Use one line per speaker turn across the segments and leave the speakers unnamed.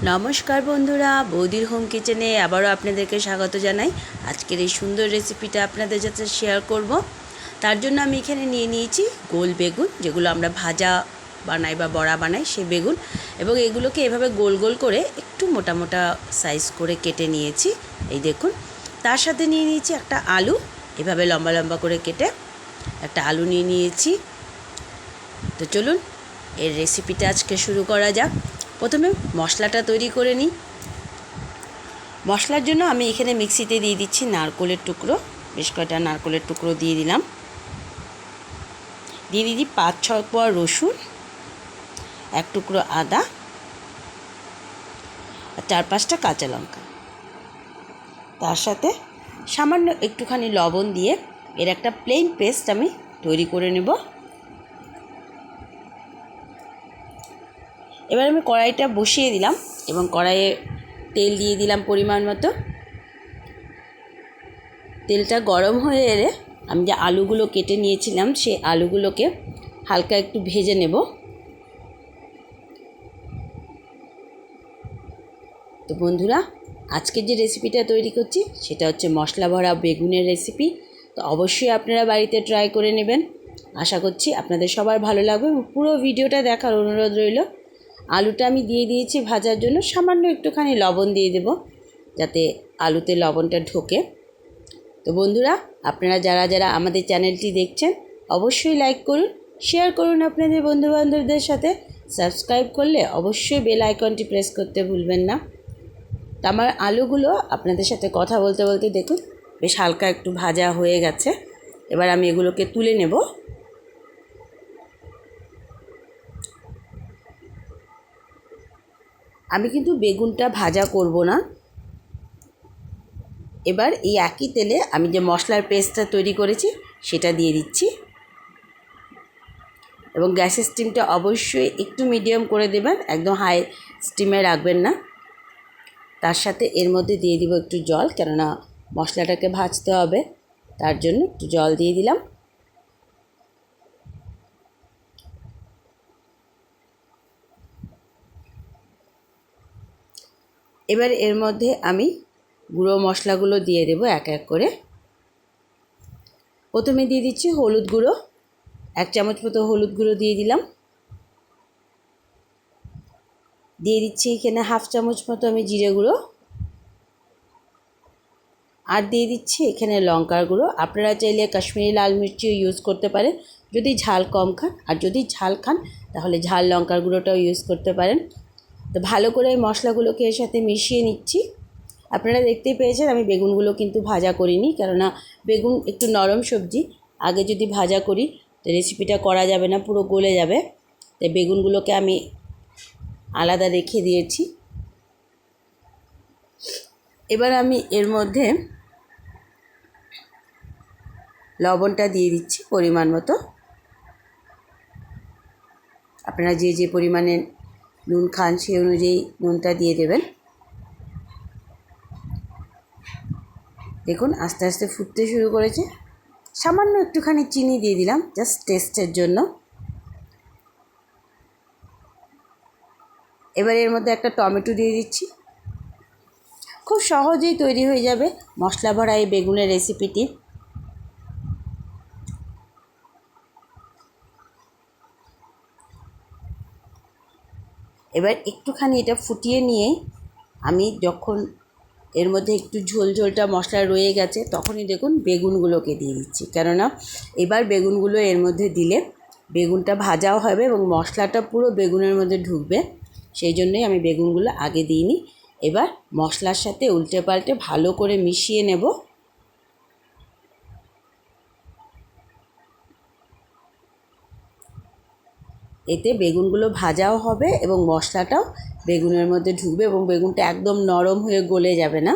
নমস্কার বন্ধুরা, বৌদির হোম কিচেনে আবারও আপনাদেরকে স্বাগত জানাই। আজকের এই সুন্দর রেসিপিটা আপনাদের সাথে শেয়ার করব। তার জন্য আমি এখানে নিয়ে নিয়েছি গোল বেগুন, যেগুলো আমরা ভাজা বানাই বা বড়া বানাই সেই বেগুন, এবং এগুলোকে এভাবে গোল গোল করে একটু মোটা মোটা সাইজ করে কেটে নিয়েছি। এই দেখুন, তার সাথে নিয়ে নিয়েছি একটা আলু, এভাবে লম্বা লম্বা করে কেটে একটা আলু নিয়ে নিয়েছি। তো চলুন এর রেসিপিটা আজকে শুরু করা যাক। প্রথমে মশলাটা তৈরি করে নিই। মশলার জন্য আমি এখানে মিক্সিতে দিয়ে দিচ্ছি নারকেলের টুকরো, বেশ কয়েকটা নারকেলের টুকরো দিয়ে দিলাম। দিয়ে দিচ্ছি 5-6 কোয়া রসুন, এক টুকরো আদা আর 4-5টা কাঁচা লঙ্কা। তার সাথে সামান্য একটুখানি লবণ দিয়ে এর একটা প্লেন পেস্ট আমি তৈরি করে নেব। এবার আমি কড়াইটা বসিয়ে দিলাম এবং কড়াইয়ে তেল দিয়ে দিলাম পরিমাণ মতো। তেলটা গরম হয়ে এলে আমি যে আলুগুলো কেটে নিয়েছিলাম সেই আলুগুলোকে হালকা একটু ভেজে নেব। তো বন্ধুরা, আজকে যে রেসিপিটা তৈরি করছি সেটা হচ্ছে মশলা ভরা বেগুনের রেসিপি। তো অবশ্যই আপনারা বাড়িতে ট্রাই করে নেবেন। আশা করছি আপনাদের সবার ভালো লাগবে। পুরো ভিডিওটা দেখার অনুরোধ রইল। আলুটা আমি দিয়ে দিয়েছি ভাজার জন্য, সামান্য একটুখানি লবণ দিয়ে দেব যাতে আলুতে লবণটা ঢোকে। তো বন্ধুরা, আপনারা যারা যারা আমাদের চ্যানেলটি দেখছেন অবশ্যই লাইক করুন, শেয়ার করুন আপনাদের বন্ধুবান্ধবদের সাথে। সাবস্ক্রাইব করলে অবশ্যই বেল আইকনটি প্রেস করতে ভুলবেন না। তো আমার আলুগুলো আপনাদের সাথে কথা বলতে বলতে দেখুন বেশ হালকা একটু ভাজা হয়ে গেছে। এবার আমি এগুলোকে তুলে নেব। আমি কিন্তু বেগুনটা ভাজা করব না। এবার এই একই তেলে আমি যে মশলার পেস্টটা তৈরি করেছি সেটা দিয়ে দিচ্ছি, এবং গ্যাসের স্টিমটা অবশ্যই একটু মিডিয়াম করে দেবেন, একদম হাই স্টিমে রাখবেন না। তার সাথে এর মধ্যে দিয়ে দিব একটু জল, কেননা মশলাটাকে ভাজতে হবে, তার জন্য একটু জল দিয়ে দিলাম। এবার এর মধ্যে আমি গুঁড়ো মশলাগুলো দিয়ে দেব এক এক করে। প্রথমে দিয়ে দিচ্ছি হলুদ গুঁড়ো, 1 চামচ মতো হলুদ গুঁড়ো দিয়ে দিলাম। দিয়ে দিচ্ছি এখানে 1/2 চামচ মতো আমি জিরে গুঁড়ো, আর দিয়ে দিচ্ছি এখানে লঙ্কার গুঁড়ো। আপনারা চাইলে কাশ্মীরি লাল মির্চিও ইউজ করতে পারেন যদি ঝাল কম খান, আর যদি ঝাল খান তাহলে ঝাল লঙ্কার গুঁড়োটাও ইউজ করতে পারেন। তো ভালো করে এই মশলাগুলোকে এর সাথে মিশিয়ে নিচ্ছি। আপনারা দেখতেই পেয়েছেন আমি বেগুনগুলো কিন্তু ভাজা করিনি, কেননা বেগুন একটু নরম সবজি, আগে যদি ভাজা করি তো রেসিপিটা করা যাবে না, পুরো গলে যাবে। তাই বেগুনগুলোকে আমি আলাদা রেখে দিয়েছি। এবার আমি এর মধ্যে লবণটা দিয়ে দিচ্ছি পরিমাণ মতো। আপনারা যে যে পরিমাণে নুন খান সেই অনুযায়ী নুনটা দিয়ে দেবেন। দেখুন আস্তে আস্তে ফুটতে শুরু করেছে। সামান্য একটুখানি চিনি দিয়ে দিলাম জাস্ট টেস্টের জন্য। এবার এর মধ্যে একটা টমেটো দিয়ে দিচ্ছি। খুব সহজেই তৈরি হয়ে যাবে মশলা ভরা এই বেগুনের রেসিপিটি। এবার একটুখানি এটা ফুটিয়ে নিয়ে আমি যখন এর মধ্যে একটু ঝোল ঝোলটা মশলা রয়ে গেছে তখনই দেখুন বেগুনগুলোকে দিয়ে দিচ্ছি, কেননা এবার বেগুনগুলো এর মধ্যে দিলে বেগুনটা ভাজাও হবে এবং মশলাটা পুরো বেগুনের মধ্যে ঢুকবে, সেই জন্যই আমি বেগুনগুলো আগে দিইনি। এবার মশলার সাথে উল্টে পাল্টে ভালো করে মিশিয়ে নেব। এতে বেগুনগুলো ভাজাও হবে এবং মশলাটাও বেগুনের মধ্যে ঢুকবে এবং বেগুনটা একদম নরম হয়ে গলে যাবে না।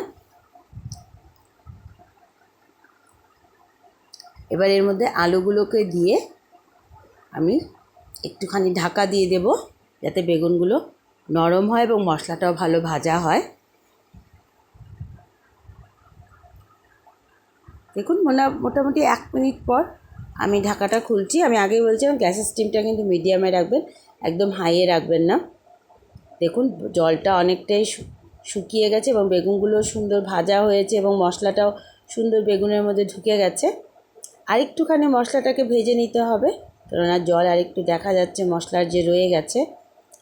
এবার এর মধ্যে আলুগুলোকে দিয়ে আমি একটুখানি ঢাকা দিয়ে দেব যাতে বেগুনগুলো নরম হয় এবং মশলাটাও ভালো ভাজা হয়। দেখুন মোটামুটি 1 মিনিট পর আমি ঢাকাটা খুলছি। আমি আগেই বলছিলাম গ্যাসের স্টিমটা কিন্তু মিডিয়ামে রাখবেন, একদম হাইয়ে রাখবেন না। দেখুন জলটা অনেকটাই শুকিয়ে গেছে এবং বেগুনগুলো সুন্দর ভাজা হয়েছে এবং মশলাটাও সুন্দর বেগুনের মধ্যে ঢুকে গেছে। আরেকটুখানি মশলাটাকে ভেজে নিতে হবে, কেননা জল আরেকটু দেখা যাচ্ছে মশলার যে রয়ে গেছে।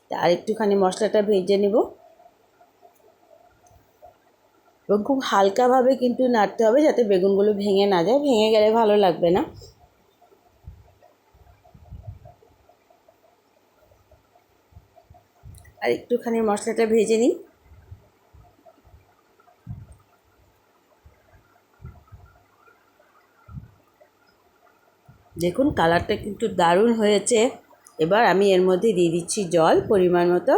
তা আরেকটুখানি মশলাটা ভেজে নেব এবং খুব হালকাভাবে কিন্তু নাড়তে হবে যাতে বেগুনগুলো ভেঙে না যায়, ভেঙে গেলে ভালো লাগবে না। আর একটুখানি মশলাটা ভেজে নিই। দেখুন কালারটা কিন্তু দারুণ হয়েছে। এবার আমি এর মধ্যে দিয়ে দিচ্ছি জল পরিমাণ মতো,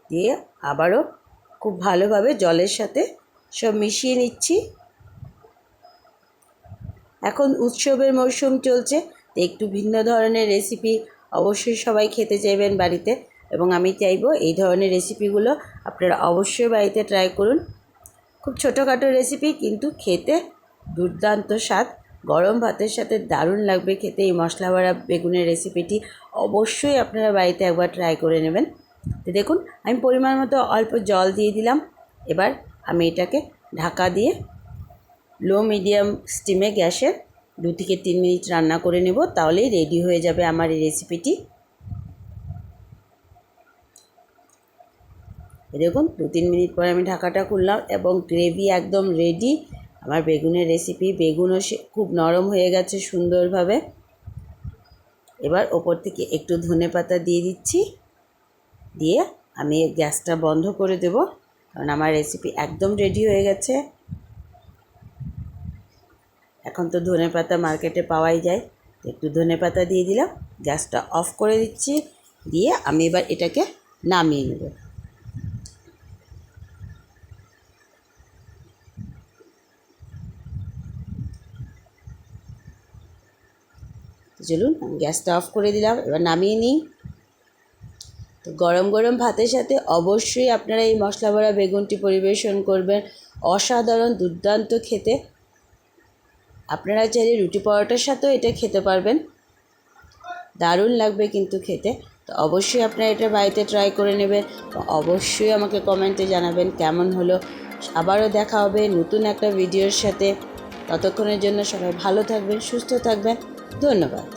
দিয়ে আবারও খুব ভালোভাবে জলের সাথে সব মিশিয়ে নিচ্ছি। এখন উৎসবের মরশুম চলছে, তো একটু ভিন্ন ধরনের রেসিপি অবশ্যই সবাই খেতে চাইবেন বাড়িতে, এবং আমি চাইবো এই ধরনের রেসিপিগুলো আপনারা অবশ্যই বাড়িতে ট্রাই করুন। খুব ছোটোখাটো রেসিপি কিন্তু খেতে দুর্দান্ত স্বাদ, গরম ভাতের সাথে দারুণ লাগবে খেতে। এই মশলা ভরা বেগুনের রেসিপিটি অবশ্যই আপনারা বাড়িতে একবার ট্রাই করে নেবেন। তো দেখুন আমি পরিমাণ মতো অল্প জল দিয়ে দিলাম। এবার আমি এটাকে ঢাকা দিয়ে লো মিডিয়াম স্টিমে গ্যাসে 2 থেকে 3 মিনিট রান্না করে নেব, তাহলেই রেডি হয়ে যাবে আমার এই রেসিপিটি। দেখুন 2-3 মিনিট পরে আমি ঢাকাটা খুললাম এবং গ্রেভি একদম রেডি আমার বেগুনের রেসিপি। বেগুনও খুব নরম হয়ে গেছে সুন্দরভাবে। এবার ওপর থেকে একটু ধনেপাতা দিয়ে দিচ্ছি, দিয়ে আমি গ্যাসটা বন্ধ করে দেব, কারণ আমার রেসিপি একদম রেডি হয়ে গেছে। এখন তো ধনেপাতা মার্কেটে পাওয়াই যায়, একটু ধনেপাতা দিয়ে দিলাম, গ্যাসটা অফ করে দিচ্ছি, দিয়ে আমি এবার এটাকে নামিয়ে নেব। চলুন গ্যাসটা অফ করে দিলাম, এবার নামিয়ে নিই। তো গরম গরম ভাতের সাথে অবশ্যই আপনারা এই মশলা ভরা বেগুনটি পরিবেশন করবেন, অসাধারণ দুর্দান্ত খেতে। আপনারা চাইলে রুটি পরোটার সাথেও এটা খেতে পারবেন, দারুণ লাগবে কিন্তু খেতে। তো অবশ্যই আপনারা এটা বাড়িতে ট্রাই করে নেবেন, অবশ্যই আমাকে কমেন্টে জানাবেন কেমন হলো। আবারও দেখা হবে নতুন একটা ভিডিওর সাথে। ততক্ষণের জন্য সবাই ভালো থাকবেন, সুস্থ থাকবেন। ধন্যবাদ।